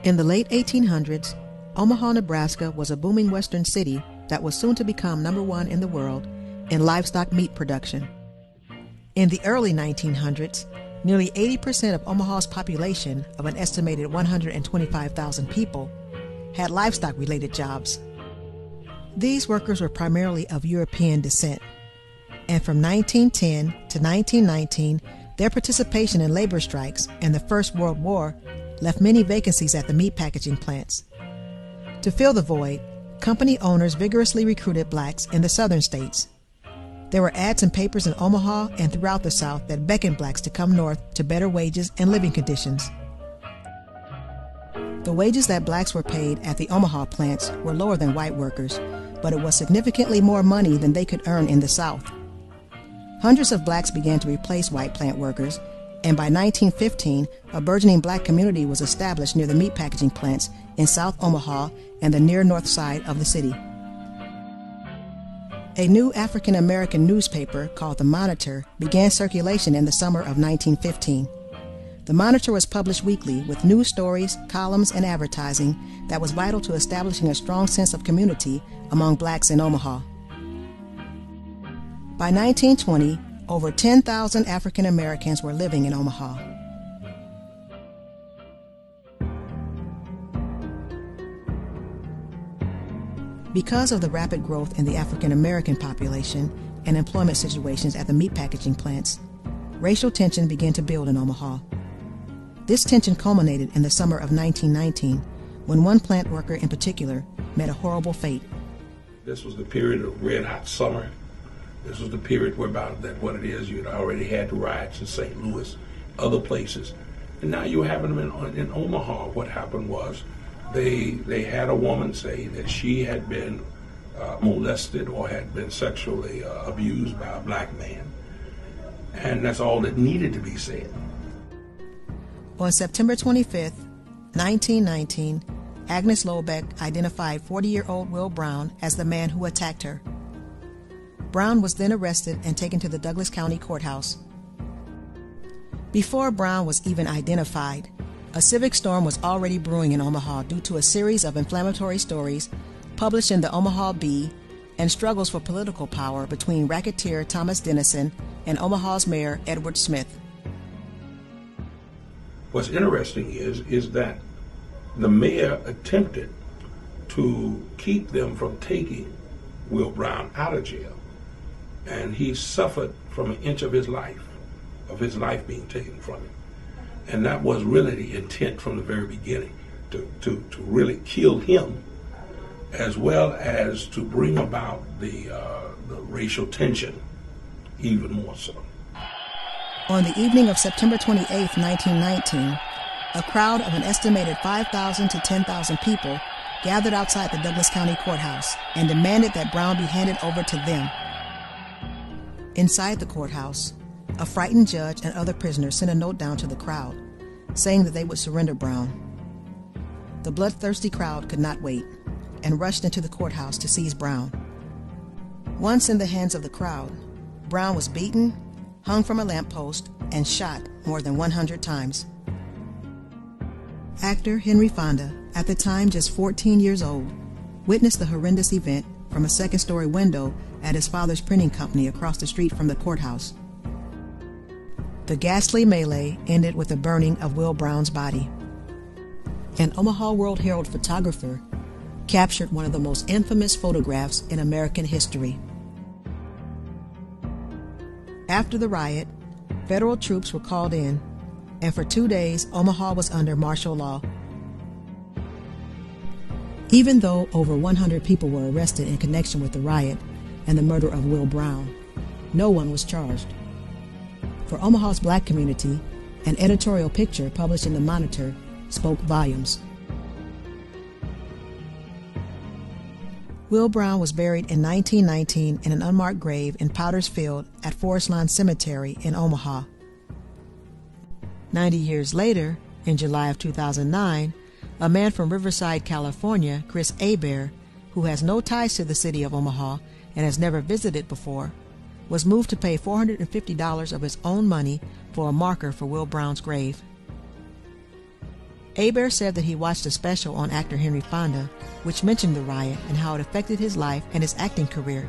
In the late 1800s, Omaha, Nebraska was a booming western city that was soon to become #1 in the world in livestock meat production. In the early 1900s, nearly 80% of Omaha's population, of an estimated 125,000 people, had livestock-related jobs. These workers were primarily of European descent, and from 1910 to 1919, their participation in labor strikes and the First World War left many vacancies at the meat packaging plants. To fill the void, company owners vigorously recruited blacks in the southern states. There were ads in papers in Omaha and throughout the South that beckoned blacks to come north to better wages and living conditions. The wages that blacks were paid at the Omaha plants were lower than white workers, but it was significantly more money than they could earn in the South. Hundreds of blacks began to replace white plant workers, and by 1915, a burgeoning black community was established near the meat packaging plants in South Omaha and the near north side of the city. A new African-American newspaper called The Monitor began circulation in the summer of 1915. The Monitor was published weekly with news stories, columns, and advertising that was vital to establishing a strong sense of community among blacks in Omaha. By 1920, over 10,000 African Americans were living in Omaha. Because of the rapid growth in the African American population and employment situations at the meat packaging plants, racial tension began to build in Omaha. This tension culminated in the summer of 1919, when one plant worker in particular met a horrible fate. This was the period of red hot summer. This was the period where what it is, you'd already had the riots in St. Louis, other places, and now you were having them in Omaha. What happened was they had a woman say that she had been molested or had been sexually abused by a black man, and that's all that needed to be said. On September 25, 1919, Agnes Lobeck identified 40-year-old Will Brown as the man who attacked her. Brown was then arrested and taken to the Douglas County Courthouse. Before Brown was even identified, a civic storm was already brewing in Omaha due to a series of inflammatory stories published in the Omaha Bee and struggles for political power between racketeer Thomas Dennison and Omaha's mayor Edward Smith. What's interesting is that the mayor attempted to keep them from taking Will Brown out of jail, and he suffered from an inch of his life being taken from him. And that was really the intent from the very beginning, to really kill him, as well as to bring about the racial tension even more so. On the evening of September 28, 1919, a crowd of an estimated 5,000 to 10,000 people gathered outside the Douglas County Courthouse and demanded that Brown be handed over to them. Inside the courthouse, a frightened judge and other prisoners sent a note down to the crowd, saying that they would surrender Brown. The bloodthirsty crowd could not wait, and rushed into the courthouse to seize Brown. Once in the hands of the crowd, Brown was beaten, hung from a lamppost, and shot more than 100 times. Actor Henry Fonda, at the time just 14 years old, witnessed the horrendous event from a second-story window at his father's printing company across the street from the courthouse. The ghastly melee ended with the burning of Will Brown's body. An Omaha World Herald photographer captured one of the most infamous photographs in American history. After the riot, federal troops were called in, and for 2 days, Omaha was under martial law. Even though over 100 people were arrested in connection with the riot and the murder of Will Brown, no one was charged. For Omaha's black community, an editorial picture published in the Monitor spoke volumes. Will Brown was buried in 1919 in an unmarked grave in Powder's Field at Forest Lawn Cemetery in Omaha. 90 years later, in July of 2009, a man from Riverside, California, Chris Hebert, who has no ties to the city of Omaha and has never visited before, was moved to pay $450 of his own money for a marker for Will Brown's grave. Hebert said that he watched a special on actor Henry Fonda, which mentioned the riot and how it affected his life and his acting career.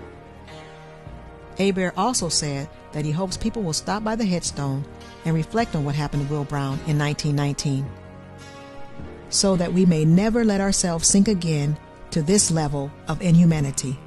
Hebert also said that he hopes people will stop by the headstone and reflect on what happened to Will Brown in 1919, so that we may never let ourselves sink again to this level of inhumanity.